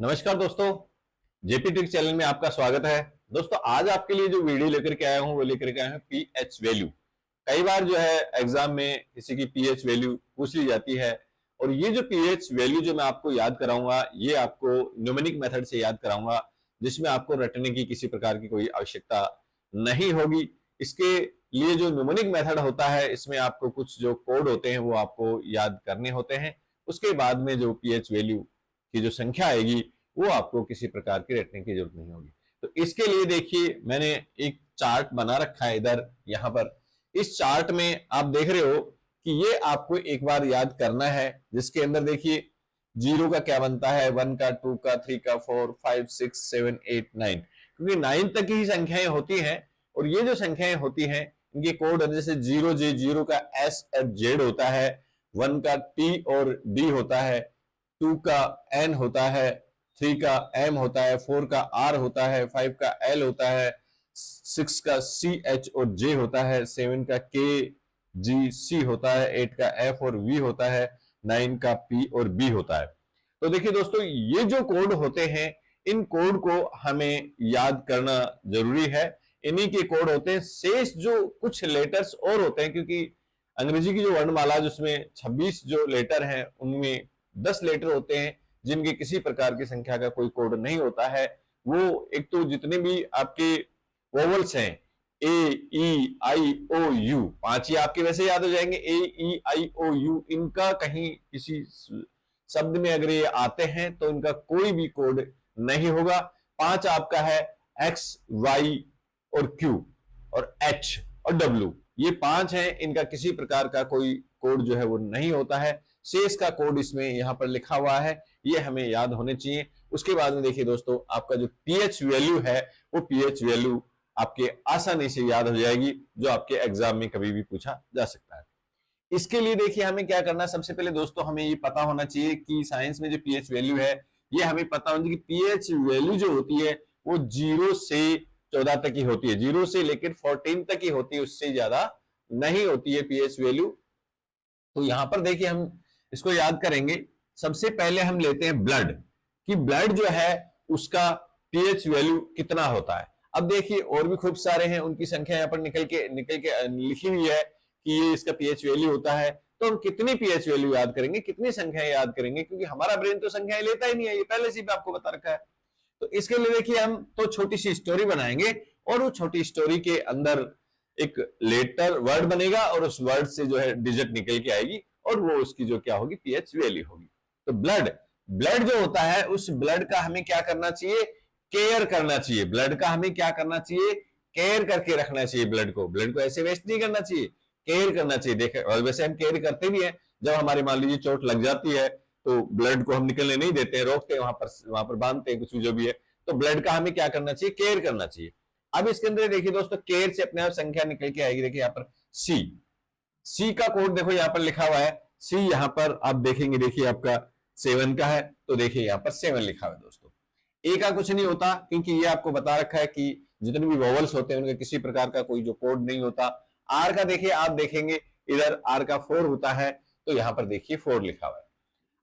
नमस्कार दोस्तों, JP trick channel में आपका स्वागत है। दोस्तों आज आपके लिए जो वीडियो लेकर के आया हूं वो लेकर के आया हूं पीएच वैल्यू। कई बार जो है एग्जाम में किसी की पीएच वैल्यू पूछ ली जाती है और ये जो पीएच वैल्यू जो मैं आपको याद कराऊंगा ये आपको न्यूमेरिक मेथड से याद कराऊंगा, जिसमें आपको रटने की किसी प्रकार की कोई आवश्यकता नहीं होगी। इसके लिए जो न्यूमेरिक मेथड होता है इसमें आपको कुछ जो कोड होते हैं वो आपको याद करने होते हैं। उसके बाद में जो पीएच वैल्यू की जो संख्या आएगी वो आपको किसी प्रकार की रटने की जरूरत नहीं होगी। तो इसके लिए देखिए मैंने एक चार्ट बना रखा है इधर यहां पर। इस चार्ट में आप देख रहे हो कि ये आपको एक बार याद करना है, जिसके अंदर देखिए जीरो का क्या बनता है, 1 का, 2 का, 3 का, 4, 5, 6, 7, 8, 9, क्योंकि 9 तक ही संख्याएं होती हैं। और ये जो संख्याएं होती हैं इनके कोड जैसे जीरो जे, जीरो का एस और जेड होता है, 1 का टी और डी होता है, 2 का एन होता है, 3 का एम होता है, 4 का आर होता है, 5 का एल होता है, 6 का सी एच और जे होता है, 7 का के जी सी होता है, 8 का एफ और वी होता है, 9 का पी और बी होता है। तो देखिए दोस्तों ये जो कोड होते हैं इन कोड को हमें याद करना जरूरी है। इन्हीं के कोड होते हैं। शेष जो कुछ लेटर्स और होते हैं, क्योंकि अंग्रेजी की जो वर्णमाला जिसमें 26 जो लेटर हैं उनमें 10 लेटर होते हैं जिनके किसी प्रकार की संख्या का कोई कोड नहीं होता है। वो एक तो जितने भी आपके वोवल्स हैं ए ई आई ओ यू, 5 ही आपके वैसे याद हो जाएंगे, ए ई आई ओ यू, इनका कहीं किसी शब्द में अगर ये आते हैं तो इनका कोई भी कोड नहीं होगा। 5 आपका है एक्स वाई और क्यू और एच और डब्ल्यू, ये 5 हैं, इनका किसी प्रकार का कोई कोड जो है वो नहीं होता है। शेष का कोड इसमें यहां पर लिखा हुआ है, ये हमें याद होने चाहिए। उसके बाद में देखिए दोस्तों आपका जो पीएच वैल्यू है वो पीएच वैल्यू आपके आसानी से याद हो जाएगी, जो आपके एग्जाम में कभी भी पूछा जा सकता है। इसके लिए देखिए हमें क्या करना है, सबसे पहले दोस्तों हमें ये पता होना चाहिए कि साइंस में जो पीएच वैल्यू है ये हमें पता होना चाहिए कि पीएच वैल्यू जो होती है वो 0 से 14 तक ही होती है, 0 से लेकर 14 तक ही होती है, उससे ज्यादा नहीं होती है पीएच वैल्यू। तो यहां पर देखिए हम इसको याद करेंगे। सबसे पहले हम लेते हैं ब्लड, कि ब्लड जो है उसका पीएच वैल्यू कितना होता है। अब देखिए और भी खूब सारे हैं, उनकी संख्या यहाँ पर निकल के लिखी हुई है कि ये इसका पीएच वैल्यू होता है। तो हम कितनी पीएच वैल्यू याद करेंगे, कितनी संख्याएं याद करेंगे, क्योंकि हमारा ब्रेन तो संख्याएं लेता ही नहीं है, ये पहले से भी आपको बता रखा है। तो इसके लिए देखिए हम तो छोटी सी स्टोरी बनाएंगे और वो छोटी स्टोरी के अंदर एक लेटर वर्ड बनेगा और उस वर्ड से जो है डिजिट निकल के आएगी और वो उसकी जो क्या होगी पीएच वैल्यू होगी। तो ब्लड, ब्लड जो होता है उस ब्लड का हमें क्या करना चाहिए, केयर करना चाहिए। ब्लड का हमें क्या करना चाहिए, केयर करके रखना चाहिए। ब्लड को ऐसे वेस्ट नहीं करना चाहिए, केयर करना चाहिए। देखे और वैसे हम केयर करते भी हैं, जब हमारी मान लीजिए चोट लग जाती है तो ब्लड को हम निकलने नहीं देते हैं, रोकते हैं, वहां पर बांधते हैं कुछ भी जो भी है। तो ब्लड का हमें क्या करना चाहिए, केयर करना चाहिए। अब इसके अंदर देखिए दोस्तों केयर से अपने आप संख्या निकल के आएगी। देखिए यहाँ पर सी, सी का कोड देखो यहाँ पर लिखा हुआ है। सी यहाँ पर आप देखेंगे, देखिए आपका 7 का है, तो देखिए यहाँ पर 7 लिखा हुआ है दोस्तों। ए का कुछ नहीं होता, क्योंकि ये आपको बता रखा है कि जितने भी वोवल्स होते हैं उनका किसी प्रकार का कोई जो कोड नहीं होता। आर का देखिए आप देखेंगे इधर आर का 4 होता है, तो यहाँ पर देखिए 4 लिखा हुआ है।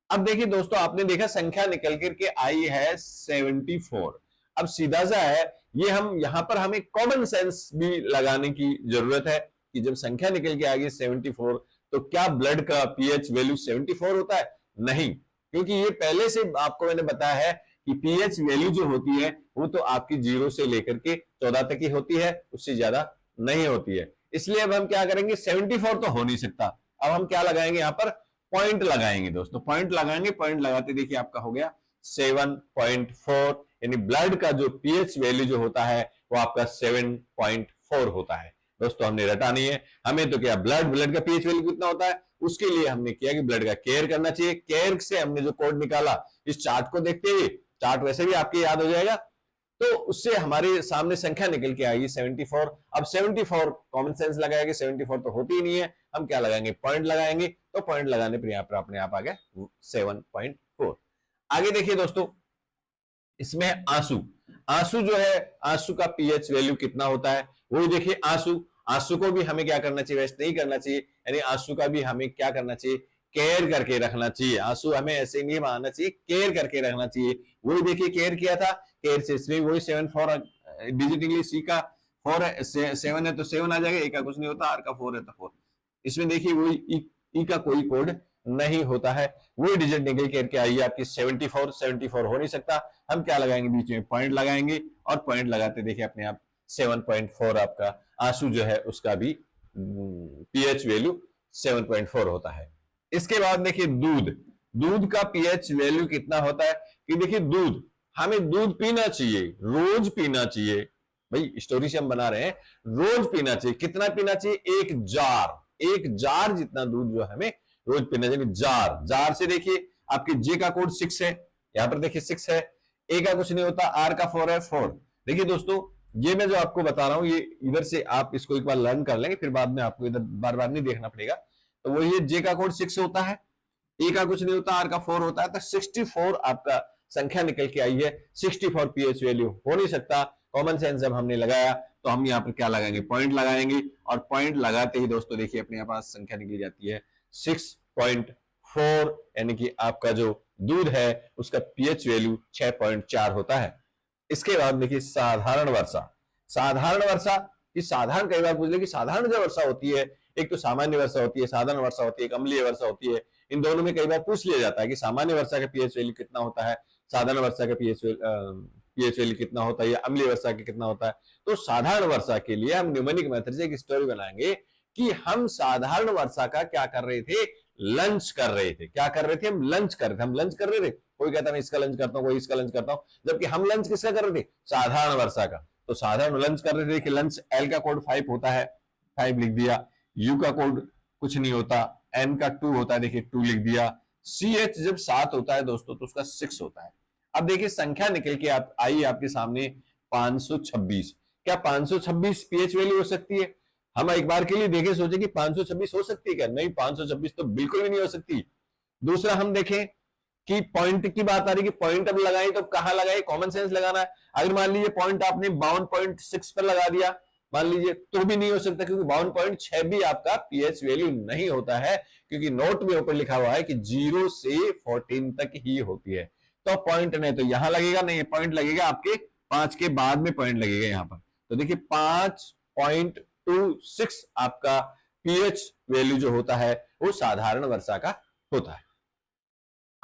अब देखिए दोस्तों आपने देखा संख्या निकल करके आई है 74। अब सीधा सा है, ये हम यहां पर हमें कॉमन सेंस भी लगाने की जरूरत है कि जब संख्या निकल के आ गई 74 तो क्या ब्लड का पीएच वैल्यू 74 होता है? नहीं, क्योंकि ये पहले से आपको मैंने बताया है कि पीएच वैल्यू जो होती है वो तो आपकी 0 से लेकर के 14 तक ही होती है, उससे ज्यादा नहीं होती है। इसलिए अब हम क्या करेंगे, 74 तो हो नहीं सकता। अब हम क्या लगाएंगे, यहां पर पॉइंट लगाएंगे दोस्तों, पॉइंट लगाएंगे। पॉइंट लगाते देखिए आपका हो गया 7.4, यानी ब्लड का जो पीएच वैल्यू जो होता है वो आपका 7.4 होता है। दोस्तों हमने रटा नहीं है, हमें तो क्या ब्लड का पीएच वैल्यू कितना होता है उसके लिए हमने किया कि ब्लड का केयर करना चाहिए। केयर से हमने जो कोड निकाला, इस चार्ट को देखते हुए, चार्ट वैसे भी आपके याद हो जाएगा, तो उससे हमारे सामने संख्या निकल के आएगी 74। अब 74 कॉमन सेंस लगाएंगे, 74 तो होती ही नहीं है, हम क्या लगाएंगे, पॉइंट लगाएंगे। तो पॉइंट लगाने पर यहाँ पर अपने आप आ गया 7.4। आगे देखिए दोस्तों इसमें आंसू, आंसू जो है आंसू का पीएच वैल्यू कितना होता है वो देखिए। आंसू, आंसू को भी हमें क्या करना चाहिए, वेस्ट नहीं करना चाहिए, यानी आंसू का भी हमें क्या करना चाहिए, केयर करके रखना चाहिए। आंसू हमें ऐसे नहीं बहाना चाहिए, केयर करके रखना चाहिए। वही देखिए केयर किया था, केयर से इसमें वही 7 4 डिजिट इंग्लिश सी का 4 7 है तो 7 आ जाएगा, ए का कुछ नहीं होता, आर का 4 है तो 4। इसमें देखिए वही ई का कोई कोड नहीं होता है, वही डिजिट निकल करके आई है आपकी 74। 74 हो नहीं सकता, हम क्या लगाएंगे बीच में पॉइंट लगाएंगे, और पॉइंट लगाते देखिए अपने आप 7.4 आपका आंसू जो है उसका भी पीएच वैल्यू 7.4 होता है। इसके बाद देखिए दूध, दूध का पीएच वैल्यू कितना होता है कि देखिए दूध, हमें दूध पीना चाहिए, रोज पीना चाहिए। भाई स्टोरी से हम बना रहे हैं, रोज पीना चाहिए। कितना पीना चाहिए? 1 जार जितना दूध जो हमें रोज पीना चाहिए। जार, जार से देखिए आपके जे का कोड 6 है, यहां पर देखिए 6 है, ए का कुछ नहीं होता, आर का 4 है 4। देखिए दोस्तों ये मैं जो आपको बता रहा हूं ये इधर से आप इसको एक बार लर्न कर लेंगे, फिर बाद में आपको इधर बार बार नहीं देखना पड़ेगा। तो वो ये जे का कोड 6 होता है, ए का कुछ नहीं होता, आर का 4 होता है, तो 64 आपका संख्या निकल के आई है। 64 पीएच वैल्यू हो नहीं सकता। कॉमन सेंस जब हमने लगाया तो हम यहाँ पर क्या लगाएंगे? पॉइंट लगाएंगे, और पॉइंट लगाते ही दोस्तों देखिए अपने पास संख्या निकल जाती है 6.4, यानी कि आपका जो दूध है उसका पीएच वैल्यू 6.4 होता है। इसके बाद देखिए साधारण वर्षा। साधारण वर्षा की साधारण कई बार पूछ ले कि साधारण जो वर्षा होती है, एक तो सामान्य वर्षा होती है, साधारण वर्षा होती है, एक अम्लीय वर्षा होती है। इन दोनों में कई बार पूछ लिया जाता है कि सामान्य वर्षा का पीएच वैल्यू कितना होता है, साधारण वर्षा का पीएच वैल्यू कितना होता है, या अम्लीय वर्षा का कितना होता है। तो साधारण वर्षा के लिए हम न्यूमेरिक मेथड से एक स्टोरी बनाएंगे कि हम साधारण वर्षा का क्या कर रहे थे? लंच कर रहे थे। क्या कर रहे थे? हम लंच कर रहे थे। हम लंच कर रहे थे, कोई कहता मैं इसका लंच करता हूं, कोई इसका लंच करता हूं, जबकि हम लंच किसका कर रहे थे? साधारण वर्षा का। तो साधारण लंच कर रहे थे कि लंच, एल का कोड 5 होता है, 5 लिख दिया। यू का कोड कुछ नहीं होता, एन का 2 होता है, देखिए 2 लिख दिया। सी एच जब 7 होता है दोस्तों तो उसका 6 होता है। अब देखिए संख्या निकल के आई आपके सामने 526। क्या 526 पीएच वैल्यू हो सकती है? हम एक बार के लिए देखें, सोचे कि 526 हो सकती है क्या? नहीं, 526 तो बिल्कुल भी नहीं हो सकती। दूसरा हम देखें कि पॉइंट की बात आ रही है कि पॉइंट अब लगाएं तो कहां लगाएं? कॉमन सेंस लगाना है। अगर मान लीजिए पॉइंट आपने 52.6 पर लगा दिया, मान लीजिए, तो भी नहीं हो सकता, क्योंकि 52.6 भी आपका पीएच वैल्यू नहीं होता है, क्योंकि नोट में ऊपर लिखा हुआ है कि 0 से 14 तक ही होती है। तो पॉइंट नहीं तो यहां लगेगा, नहीं पॉइंट लगेगा आपके 5 के बाद में पॉइंट लगेगा यहां पर। तो देखिए 5.26 आपका पीएच वैल्यू जो होता है वो साधारण वर्षा का होता है।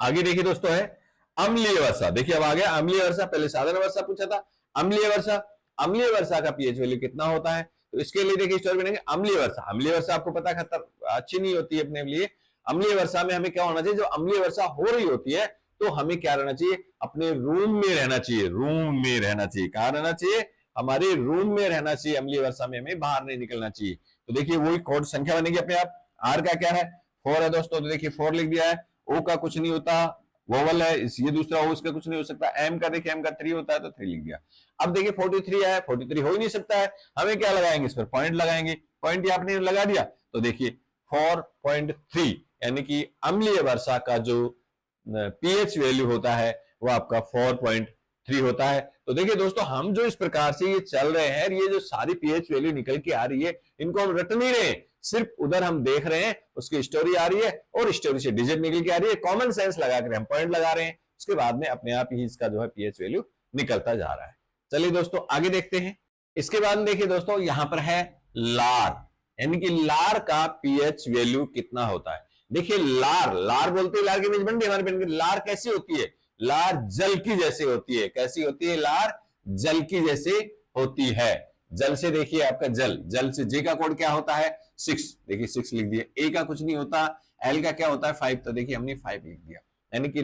आगे देखिए दोस्तों है अम्लीय वर्षा। देखिए अब आ गया अम्लीय वर्षा, पहले साधारण वर्षा पूछा था, अम्लीय वर्षा। अम्लीय वर्षा का पीएच वैल्यू कितना होता है? तो इसके लिए देखिए स्टोरी बनेंगे अम्लीय वर्षा। अम्लीय वर्षा आपको पता खतर अच्छी नहीं होती है अपने लिए। अम्लीय वर्षा में हमें क्या होना चाहिए? जो अम्लीय वर्षा हो रही होती है तो हमें क्या रहना चाहिए? अपने रूम में रहना चाहिए, रूम में रहना चाहिए। कहां रहना चाहिए? हमारे रूम में रहना चाहिए। अम्लीय वर्षा में हमें बाहर नहीं निकलना चाहिए। तो देखिए वही कोड संख्या बनेगी अपने आप। आर का क्या है? 4 है दोस्तों, तो देखिए 4 लिख दिया है। ओ का कुछ नहीं होता, वोवल है, ये दूसरा हो, इसका कुछ नहीं हो सकता। एम का देखिए, एम का 3 होता है तो 3 लिख दिया। अब देखिए 43 है, 43 हो ही नहीं सकता है, हमें क्या लगाएंगे? इस पर पॉइंट लगाएंगे। पॉइंट आपने लगा दिया तो देखिए 4.3, यानी कि अम्लीय वर्षा का जो पीएच वैल्यू होता है वो आपका 4.3 होता है। तो देखिए दोस्तों हम जो इस प्रकार से ये चल रहे हैं, ये जो सारी पीएच वैल्यू निकल के आ रही है, इनको हम रट नहीं रहे, सिर्फ उधर हम देख रहे हैं, उसकी स्टोरी आ रही है और स्टोरी से डिजिट निकल के आ रही है। कॉमन सेंस लगा कर हम पॉइंट लगा रहे हैं, उसके बाद में अपने आप ही इसका जो है पीएच वैल्यू निकलता जा रहा है। चलिए दोस्तों आगे देखते हैं। इसके बाद देखिए दोस्तों यहां पर है लार, यानी कि लार का पीएच वैल्यू कितना होता है। देखिए लार, लार बोलते हैं, लार की इमेज बन गई हमारे पेन की। लार कैसी होती है? लार जल की जैसे होती है। कैसी होती है? लार जल की जैसे होती है। जल से देखिए आपका जल, जल से जे का कोड क्या होता है? 6, देखिए 6 लिख दिया। ए का कुछ नहीं होता, एल का क्या होता है? 5, तो देखिए हमने 5 लिख दिया। यानी कि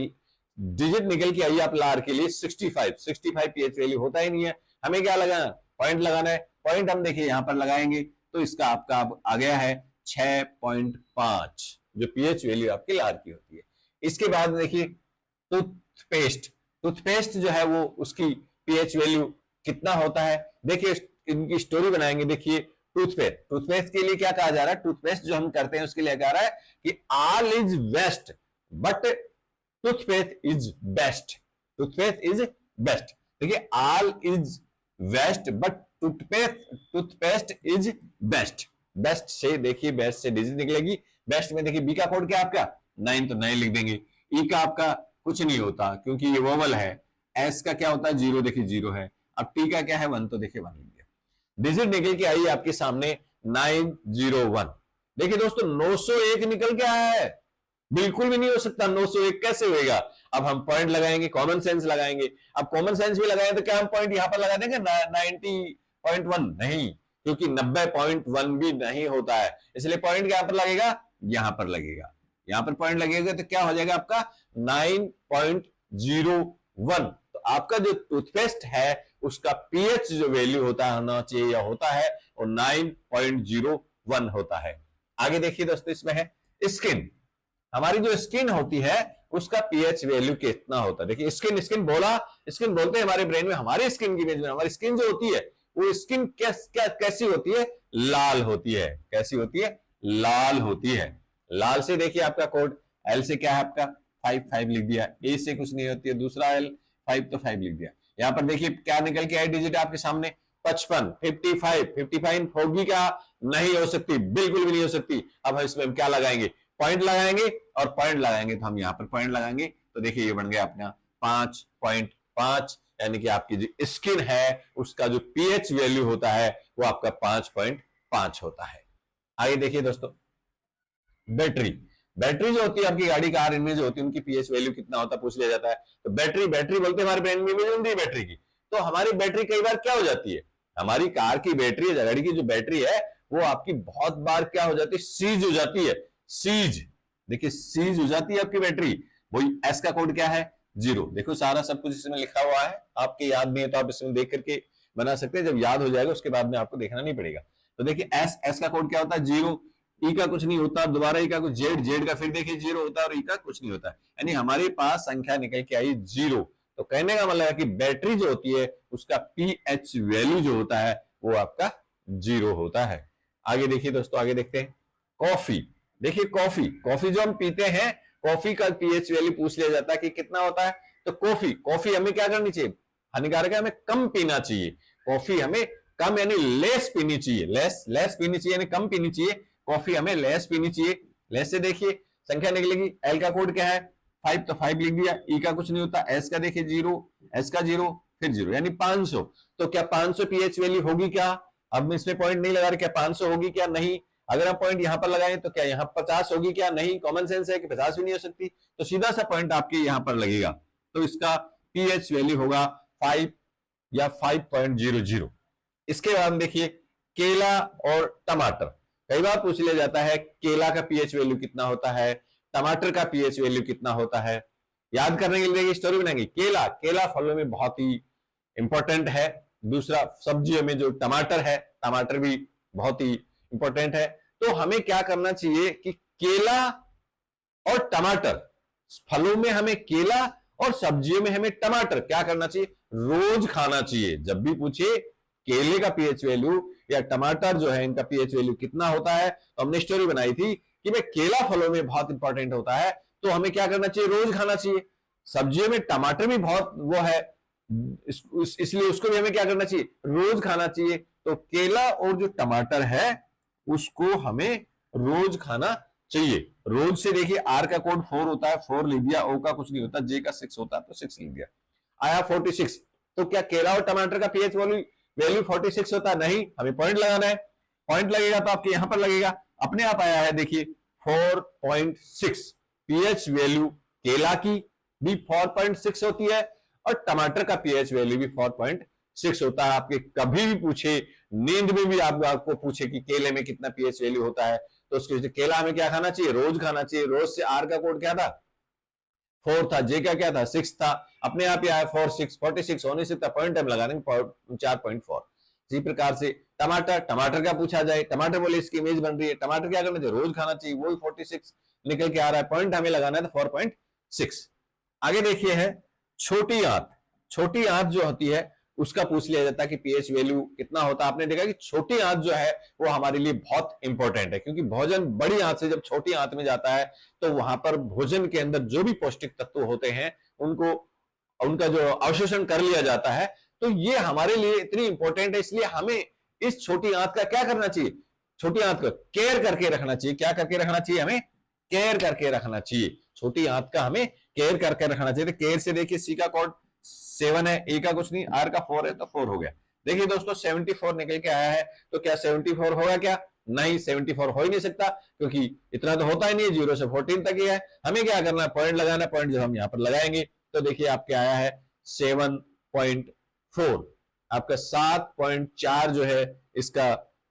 डिजिट निकल के आई आप लार के लिए 65। 65 पीएच वैल्यू होता ही नहीं है, हमें क्या लगाना? पॉइंट लगाना है। पॉइंट हम देखिए यहां पर लगाएंगे तो इसका आपका आ गया है 6.5, जो पीएच वैल्यू आपकी लार की होती है। इसके बाद देखिए टूथपेस्ट, टूथपेस्ट जो है वो उसकी पीएच वैल्यू कितना होता है? देखिए इनकी स्टोरी बनाएंगे। देखिए टूथपेस्ट, टूथपेस्ट के लिए क्या कहा जा रहा है? टूथपेस्ट जो हम करते हैं उसके लिए कह रहा है कि all is waste but toothpaste is best. Toothpaste is best. देखिए all is waste but toothpaste is best. Best से देखिए, बेस्ट से डिजिट निकलेगी। बेस्ट में देखिए बी का कोड क्या आपका? 9 तो 9 लिख देंगे। ई का आपका कुछ नहीं होता क्योंकि ये वोवल है। एस का क्या होता है 0, देखिए 0 है। अब टी का क्या है 1, तो देखिए 1 लिख दिया। डिजिट निकल के आई आपके सामने 901। देखिए दोस्तों 901 निकल के आया है, बिल्कुल भी नहीं हो सकता। 901 कैसे होएगा? अब हम पॉइंट लगाएंगे, कॉमन सेंस लगाएंगे। अब कॉमन सेंस भी लगाएं तो क्या हम पॉइंट यहां पर लगा देंगे 90.1? नहीं, क्योंकि 90.1 भी नहीं होता है, इसलिए पॉइंट यहां पर लगेगा, यहां पर लगेगा। यहां पर पॉइंट लगेगा तो क्या हो जाएगा आपका 9.01। तो आपका जो टूथपेस्ट है उसका पीएच जो वैल्यू होना चाहिए या होता है वो 9.01 होता है। आगे देखिए दोस्तों, इसमें है स्किन। हमारी जो स्किन होती है उसका पीएच वैल्यू कितना होता है? देखिए स्किन, स्किन बोलते हैं हमारे ब्रेन में, हमारी स्किन की इमेज में हमारी स्किन जो होती है वो स्किन कैसी होती है? लाल होती है। कैसी होती है? लाल होती है। लाल से देखिए आपका कोड, एल से क्या है आपका 5 लिख दिया, ए से कुछ नहीं होती है, दूसरा एल 5 तो 5 लिख दिया। यहां पर देखिए क्या निकल के आई डिजिट आपके सामने 55, 55 होगी क्या? नहीं हो सकती, बिल्कुल भी नहीं हो सकती। अब इसमें हम क्या लगाएंगे? पॉइंट लगाएंगे, और पॉइंट लगाएंगे तो हम यहां पर पॉइंट लगाएंगे तो देखिए ये बन गया अपना 5.5, यानी कि आपकी जो स्किन है उसका जो पीएच वैल्यू होता है वो आपका 5.5 होता है। आगे देखिए दोस्तों, बैटरी जो होती है आपकी गाड़ी कार इनमें जो होती है उनकी पीएच वैल्यू कितना होता है पूछ लिया जाता है। तो बैटरी बोलते हैं हमारे ब्रेन में इमेज बनती है बैटरी की। तो हमारी बैटरी कई बार क्या हो जाती है, हमारी कार की बैटरी, गाड़ी की जो बैटरी है वो आपकी बहुत बार क्या हो जाती है? सीज हो जाती है। सीज, देखिए सीज हो जाती है आपकी बैटरी। वही एस का कोड क्या है 0। देखो सारा सब कुछ इसमें लिखा हुआ है, आपके याद नहीं है तो आप इसमें देख करके बना सकते हैं, जब याद हो जाएगा उसके बाद में आपको देखना नहीं पड़ेगा। तो देखिए एस का कोड क्या होता है 0, ई का कुछ नहीं होता, दोबारा ई का कुछ, जेड का फिर देखिए 0 होता है और ई का कुछ नहीं होता है, यानी हमारे पास संख्या निकल के आई 0। तो कहने का मतलब है कि बैटरी जो होती है उसका पीएच वैल्यू जो होता है वो आपका 0 होता है। आगे देखिए दोस्तों, आगे देखते हैं कॉफी। देखिए कॉफी जो हम पीते हैं, कॉफी का पीएच वैल्यू पूछ लिया जाता है कि कितना होता है। तो कॉफी हमें क्या करनी चाहिए? हानिकारक है, हमें कम पीना चाहिए। कॉफी हमें कम यानी लेस पीनी चाहिए, लेस पीनी चाहिए यानी कम पीनी चाहिए। कॉफी हमें लेस पीनी चाहिए। लेस से देखिए संख्या निकलेगी, एल का कोड क्या है 5 तो 5 लिख दिया, ई का कुछ नहीं होता, एस का देखिए 0, एस का 0 फिर 0 यानी 500। तो क्या 500 पीएच वैल्यू होगी क्या? अब इसमें पॉइंट नहीं लगा रहे, क्या 500 होगी क्या? नहीं। अगर हम पॉइंट यहां पर लगाएं तो क्या यहां 50 होगी क्या? नहीं, कॉमन सेंस है कि 50 भी नहीं हो सकती। तो सीधा सा पॉइंट आपके यहां पर लगेगा, तो इसका पीएच वैल्यू होगा 5 या 5.00। इसके बाद देखिए केला और टमाटर। कई बार पूछ लिया जाता है केला का पीएच वैल्यू कितना होता है, टमाटर का पीएच वैल्यू कितना होता है। याद करने के लिए स्टोरी बनाएंगे। केला फलों में बहुत ही इंपॉर्टेंट है। दूसरा सब्जियों में जो टमाटर है, टमाटर भी बहुत ही इंपॉर्टेंट है। तो हमें क्या करना चाहिए कि केला और टमाटर, फलों में हमें केला और सब्जियों में हमें टमाटर क्या करना चाहिए? रोज खाना चाहिए। जब भी पूछे केले का पीएच वैल्यू या टमाटर जो है इनका पीएच वैल्यू कितना होता है, तो हमने स्टोरी बनाई थी कि भाई केला फलों में बहुत इंपॉर्टेंट होता है, तो हमें क्या करना चाहिए? रोज खाना चाहिए। सब्जियों में टमाटर भी बहुत वो है, इसलिए उसको भी हमें क्या करना चाहिए? रोज खाना चाहिए। तो केला और जो टमाटर है उसको हमें रोज खाना चाहिए। रोज से देखिए आर का कोड 4 होता है, 4 लिख दिया, ओ का कुछ नहीं होता, जे का 6 होता है तो 6 लिख दिया। आया 46। तो क्या केला और टमाटर का पीएच वैल्यू 46 होता? नहीं, हमें पॉइंट लगाना है। पॉइंट लगेगा तो आपके यहां पर लगेगा, अपने आप आया है देखिए 4.6। पीएच वैल्यू केला की भी 4.6 होती है और टमाटर का पीएच वैल्यू भी 4.6 होता है। आपके कभी भी पूछे, नींद में भी आपको पूछे कि केले में कितना पीएच वैल्यू होता है, तो उसके केला हमें क्या खाना चाहिए? रोज खाना चाहिए। रोज से आर का कोड क्या था 4 था, जे का क्या था 6 था, अपने आप ही आया 46 होने से पॉइंट हम लगा देंगे 4.4। इसी प्रकार से टमाटर का पूछा जाए, टमाटर बोले इसकी इमेज बन रही है, टमाटर क्या करना चाहिए? रोज खाना चाहिए, वही 46 निकल के आ रहा है, पॉइंट हमें लगाना है तो 4.6। आगे देखिए है छोटी आंत जो होती है उसका पूछ लिया जाता है कि पीएच वैल्यू कितना होता है। आपने देखा कि छोटी आंत जो है वो हमारे लिए बहुत इंपॉर्टेंट है, क्योंकि भोजन बड़ी आंत से जब छोटी आंत में जाता है तो वहां पर भोजन के अंदर जो भी पौष्टिक तत्व होते हैं उनका जो अवशोषण कर लिया जाता है। तो ये हमारे लिए इतनी इंपॉर्टेंट है, इसलिए हमें इस छोटी आंत का क्या करना चाहिए? छोटी आंत को केयर करके रखना चाहिए। क्या करके रखना चाहिए? हमें केयर करके रखना चाहिए, छोटी आंत का हमें केयर करके रखना चाहिए। तो केयर से देखिए सी का कोड 7 है, ए का कुछ नहीं, आर का 4 है तो 4 हो गया। देखिए दोस्तों 74 निकल के आया है, तो क्या 74 होगा क्या? नहीं, 74 हो ही नहीं सकता, क्योंकि इतना तो होता ही नहीं है, 0 से 14 तक ही है। हमें क्या करना है, पॉइंट लगाना है, पॉइंट जो हम यहाँ पर लगाएंगे तो देखिए आपके आया है 7.4, आपका 7.4 जो है इसका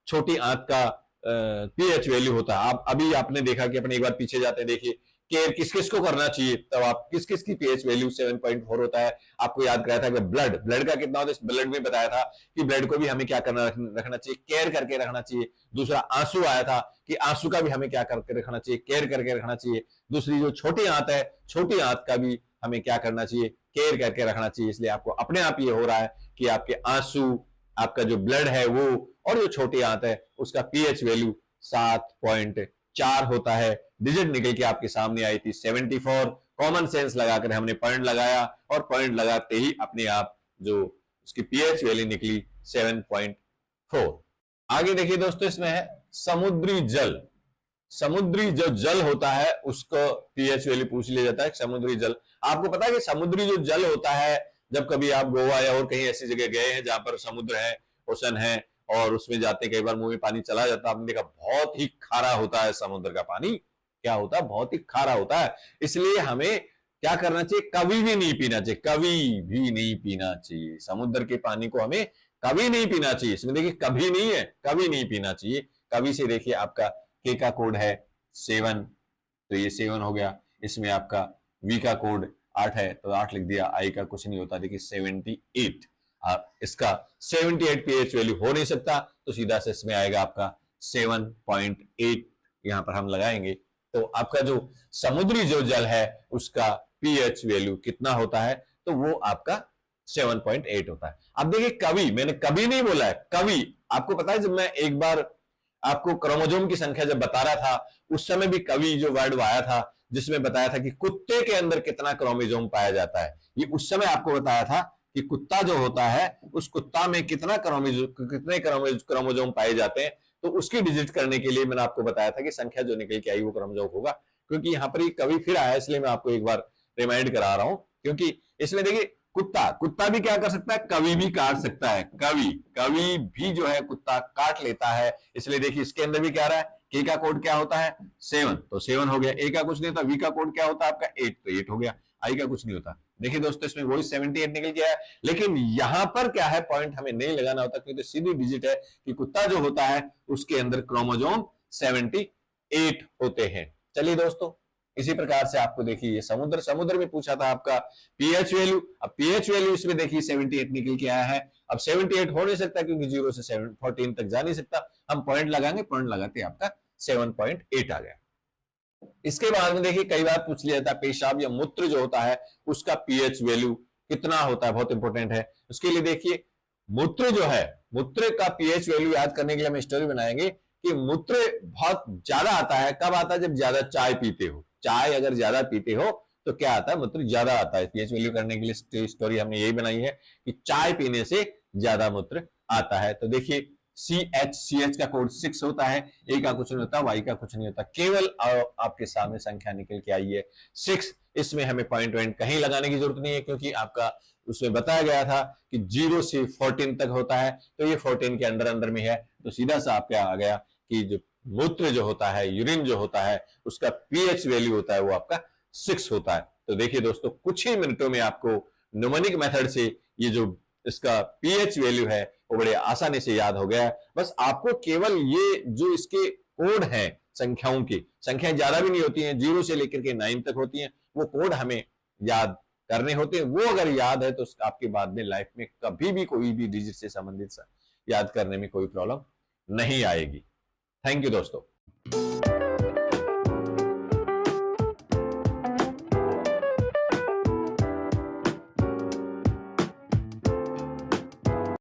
छोटी आंत का पीएच वैल्यू होता है। आप अभी आपने देखा कि अपने एक बार पीछे जाते हैं, देखिए केयर किस किस को करना चाहिए, तब आप किस किस की पीएच वैल्यू 7.4 होता है। आपको याद कराया था कि ब्लड का कितना होता है, ब्लड में बताया था कि ब्लड को भी हमें क्या करना रखना चाहिए, केयर करके रखना चाहिए। दूसरा आंसू आया था कि आंसू का भी हमें क्या करके रखना चाहिए, केयर करके रखना चाहिए। दूसरी जो छोटी आंत है, छोटी आंत का भी हमें क्या करना चाहिए, केयर करके रखना चाहिए। इसलिए आपको अपने आप ये हो रहा है कि आपके आंसू, आपका जो ब्लड है वो, और जो छोटी आंत है उसका पीएच वैल्यू 7.4 होता है। डिजिट निकल के आपके सामने आई थी 74। कॉमन सेंस लगाकर हमने पॉइंट लगाया, और पॉइंट लगाते ही अपने आप जो उसकी पीएच वैल्यू निकली 7.4। आगे देखिए दोस्तों, इसमें है समुद्री जल। समुद्री जो जल होता है उसको पीएच वैल्यू पूछ लिया जाता है। समुद्री जल, आपको पता है कि समुद्री जो जल होता है, जब कभी आप गोवा या और कहीं ऐसी जगह गए हैं जहां पर समुद्र है, ओशन है, और उसमें जाते कई बार मुंह में पानी चला जाता है, आपने देखा बहुत ही खारा होता है समुद्र का पानी। क्या होता है, बहुत ही खारा होता है। इसलिए हमें क्या करना चाहिए, कभी भी नहीं पीना चाहिए, कभी भी नहीं पीना चाहिए। समुद्र के पानी को हमें कभी नहीं पीना चाहिए। इसमें देखिए कभी नहीं है, कभी नहीं पीना चाहिए। कभी से देखिए आपका के का कोड है 7, तो ये 7 हो गया। इसमें आपका वी का कोड 8 है, तो 8 लिख दिया। आई का कुछ नहीं होता, देखिए 78। इसका 78 पीएच वैल्यू हो नहीं सकता, तो सीधा से इसमें आएगा आपका 7.8, यहां पर हम लगाएंगे। तो आपका जो समुद्री जो जल है उसका पीएच वैल्यू कितना होता है, तो वो आपका 7.8 होता है। अब देखिए कवि, मैंने कभी नहीं बोला है, कवि। आपको पता है जब मैं एक बार आपको क्रोमोजोम की संख्या जब बता रहा था, उस समय भी कवि जो वर्ड आया था, जिसमें बताया था कि कुत्ते के अंदर कितना क्रोमोजोम पाया जाता है। ये उस समय आपको बताया था कि कुत्ता जो होता है, उस कुत्ता में कितने क्रोमोजोम पाए जाते हैं। तो उसकी डिजिट करने के लिए मैंने आपको बताया था कि संख्या जो निकल के आई वो क्रोमोजोम होगा। क्योंकि यहाँ पर ये कवि फिर आया, इसलिए मैं आपको एक बार रिमाइंड करा रहा हूं। क्योंकि इसमें देखिए कुत्ता भी क्या कर सकता है, कवि भी काट सकता है। कवि भी जो है कुत्ता काट लेता है। इसलिए देखिए इसके अंदर भी क्या रहा है, के का कोड क्या होता है 7, तो 7 हो गया। ए का कुछ नहीं होता, वी का कोड क्या होता है आपका 8, तो 8 हो गया। आई का कुछ नहीं होता। देखिए दोस्तों इसमें वही 78 निकल गया है। लेकिन यहां पर क्या है, पॉइंट हमें नहीं लगाना होता, क्योंकि सीधी डिजिट है कि कुत्ता जो होता है उसके अंदर क्रोमोजोम 78 होते हैं। चलिए दोस्तों, इसी प्रकार से आपको देखिए ये समुद्र में पूछा था आपका पीएच वैल्यू। अब पीएच वैल्यू इसमें देखिए 78 निकल के आया है। अब 78 हो नहीं सकता, क्योंकि 0 से 14 तक जा नहीं सकता। हम पॉइंट लगाएंगे, पॉइंट लगाते आपका 7.8 आ गया। इसके बाद में देखिए कई बार पूछ लिया जाता है पेशाब या मूत्र जो होता है उसका पीएच वैल्यू कितना होता है, बहुत इंपॉर्टेंट है। उसके लिए देखिए मूत्र जो है, मूत्र का पीएच वैल्यू याद करने के लिए हम स्टोरी बनाएंगे कि मूत्र बहुत ज्यादा आता है। कब आता है, जब ज्यादा चाय पीते हो। चाय अगर ज्यादा पीते हो तो क्या आता है, मूत्र ज्यादा आता है। पीएच वैल्यू करने के लिए स्टोरी हमने यही बनाई है कि चाय पीने से ज्यादा मूत्र आता है। तो देखिए सी एच का कोड 6 होता है। ए का कुछ नहीं होता, वाई का कुछ नहीं होता, केवल आपके सामने संख्या निकल के आई है 6। इसमें हमें पॉइंट वॉइंट कहीं लगाने की जरूरत नहीं है, क्योंकि आपका उसमें बताया गया था कि 0 से 14 तक होता है, तो ये 14 के अंदर में है। तो सीधा सा आपके आ गया कि जो मूत्र जो होता है, यूरिन जो होता है, उसका पीएच वैल्यू होता है वो आपका 6 होता है। तो देखिए दोस्तों, कुछ ही मिनटों में आपको न्यूमेरिक मेथड से ये जो इसका पीएच वैल्यू है वो बड़े आसानी से याद हो गया है। बस आपको केवल ये जो इसके कोड हैं संख्याओं की, संख्याएं ज्यादा भी नहीं होती हैं, 0 से लेकर के 9 तक होती हैं, वो कोड हमें याद करने होते हैं। वो अगर याद है तो आपके बाद में लाइफ में कभी भी कोई भी डिजिट से संबंधित याद करने में कोई प्रॉब्लम नहीं आएगी। थैंक यू दोस्तों।